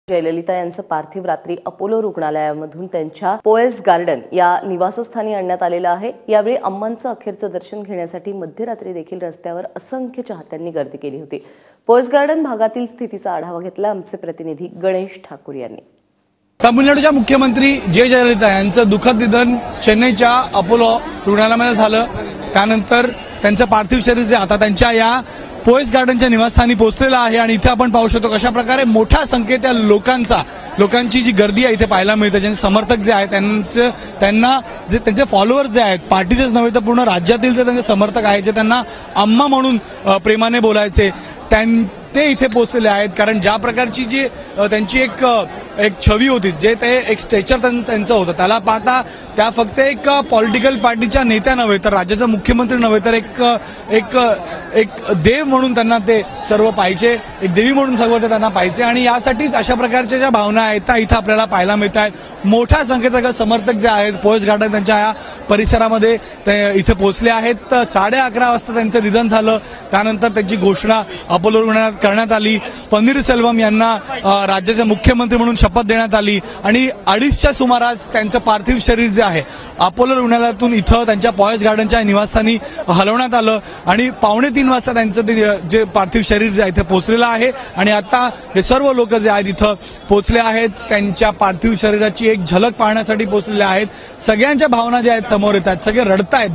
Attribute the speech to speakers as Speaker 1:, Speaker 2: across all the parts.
Speaker 1: जयललिता यांचं पार्थिव रात्री अपोलो रुग्णालयामधून त्यांच्या पोएस गार्डन या निवासस्थानी आणण्यात आलेलं आहे। यावेळी अम्मांचं अखेरचं दर्शन घेण्यासाठी मध्यरात्री देखील रस्त्यावर असंख्य चाहत्यांनी गर्दी केली होती। पोएस गार्डन भागातील स्थितीचा आढावा घेतला आमचे प्रतिनिधी गणेश ठाकूर यांनी।
Speaker 2: तामिळनाडूच्या मुख्यमंत्री जयललिता यांचं दुःखद निधन चेन्नईच्या अपोलो रुग्णालयामध्ये झालं। त्यानंतर त्यांचं पार्थिव शरीर जे आता त्यांच्या या पोएस गार्डनच्या निवासस्थानी पोहोचलेलं आहे आणि इथे आपण पाहू शकतो कशा प्रकारे मोठ्या संख्येत या लोकांची जी गर्दी आहे इथे पाहायला मिळते। ज्यांचे समर्थक जे आहेत त्यांना जे त्यांचे फॉलोअर्स जे आहेत पार्टीचेच नव्हे तर पूर्ण राज्यातील जे त्यांचे समर्थक आहेत जे त्यांना अम्मा म्हणून प्रेमाने बोलायचे ते इथे पोहोचलेले आहेत। कारण ज्या प्रकारची जी त्यांची एक छवी होती जे ते एक स्ट्रेचर त्यांचं होतं त्याला पाहता त्या फक्त एक पॉलिटिकल पार्टीच्या नेत्या नव्हे तर राज्याचा मुख्यमंत्री नव्हे तर एक देव म्हणून त्यांना ते सर्व पाहिजे, एक देवी म्हणून सर्व ते त्यांना पाहिजे आणि यासाठीच अशा प्रकारच्या ज्या भावना आहेत त्या इथं आपल्याला पाहायला मिळत आहेत। मोठ्या संख्येचे समर्थक जे आहेत पोएस गार्डन त्यांच्या या परिसरामध्ये ते इथे पोहोचले आहेत। 11:30 वाजता त्यांचं निधन झालं। त्यानंतर त्यांची घोषणा अपोलो रुग्णालयात करण्यात आली। पन्नीरसेल्वम यांना राज्याचे मुख्यमंत्री म्हणून शपथ देण्यात आली आणि 2:30च्या सुमारास त्यांचं पार्थिव शरीर जे आहे अपोलो रुग्णालयातून इथं त्यांच्या पोएस गार्डनच्या निवासस्थानी हलवण्यात आलं आणि 2:45 वाजता त्यांचं जे पार्थिव शरीर जे आहे इथे पोहोचलेलं आहे आणि आता हे सर्व लोक जे आहेत इथं पोहोचले आहेत त्यांच्या पार्थिव शरीराची एक झलक पाहण्यासाठी पोहोचलेले आहेत। सगळ्यांच्या भावना ज्या आहेत समोर येतात, सगळे रडतायत,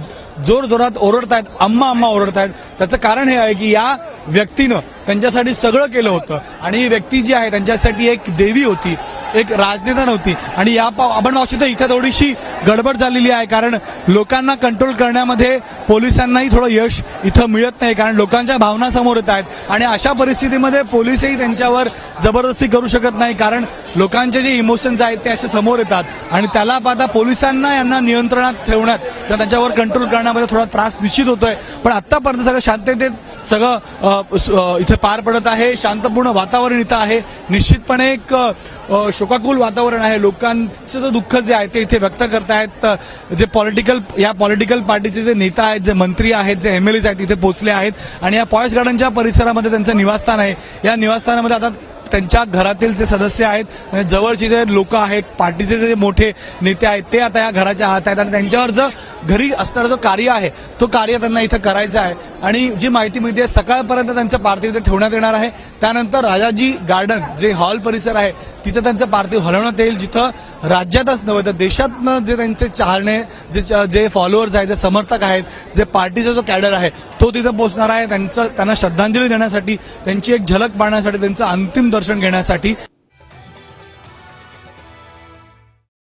Speaker 2: जोरजोरात ओरडतायत, अम्मा अम्मा ओरडतायत। त्याचं कारण हे आहे की या व्यक्तीनं त्यांच्यासाठी सगळं केलं होतं आणि ही व्यक्ती जी आहे त्यांच्यासाठी एक देवी होती, एक राजनेता नव्हती आणि आपण पाहू शकतो इथं थोडीशी गडबड झालेली आहे कारण लोकांना कंट्रोल करण्यामध्ये पोलिसांनाही थोडं यश इथं मिळत नाही कारण लोकांच्या भावना समोर येत आहेत आणि अशा परिस्थितीमध्ये पोलिसही त्यांच्यावर जबरदस्ती करू शकत नाही कारण लोकांचे जे इमोशन्स आहेत ते असे समोर येतात आणि त्याला पाहता पोलिसांना यांना नियंत्रणात ठेवण्यात किंवा त्यांच्यावर कंट्रोल करण्यामध्ये थोडा त्रास निश्चित होतोय। पण आतापर्यंत सगळं शांततेत सगळं इथे पार पडत आहे। शांतपूर्ण वातावरण इथं आहे। निश्चितपणे एक शोकाकुल वातावरण आहे। लोकांचं जो दुःख जे आहे ते इथे व्यक्त करतायत। जे पॉलिटिकल पार्टीचे जे नेता आहेत, जे मंत्री आहेत, जे एमएलएज आहेत इथे पोहोचले आहेत आणि या पोएस गार्डनच्या परिसरामध्ये त्यांचं निवासस्थान आहे। या निवासस्थानामध्ये आता त्यांच्या घरातील जे सदस्य आहेत, जवळचे जे लोक आहेत, पार्टीचे जे मोठे नेते आहेत ते आता या घराच्या आत आहेत आणि त्यांच्यावर जो घरी असणारं जो कार्य आहे तो कार्य त्यांना इथं करायचं आहे आणि जी माहिती मिळते सकाळपर्यंत त्यांचं पार्थिव इथे ठेवण्यात येणार आहे। त्यानंतर राजाजी गार्डन जे हॉल परिसर आहे तिथं त्यांचं पार्थिव हलवण्यात येईल जिथं राज्यातच नव्हे तर देशातनं जे त्यांचे चाहणे जे फॉलोअर्स आहेत, जे समर्थक आहेत, जे पार्टीचा जो कॅडर आहे तो तिथं पोहोचणार आहे त्यांना श्रद्धांजली देण्यासाठी, त्यांची एक झलक पाहण्यासाठी, त्यांचं अंतिम दर्शन घेण्यासाठी।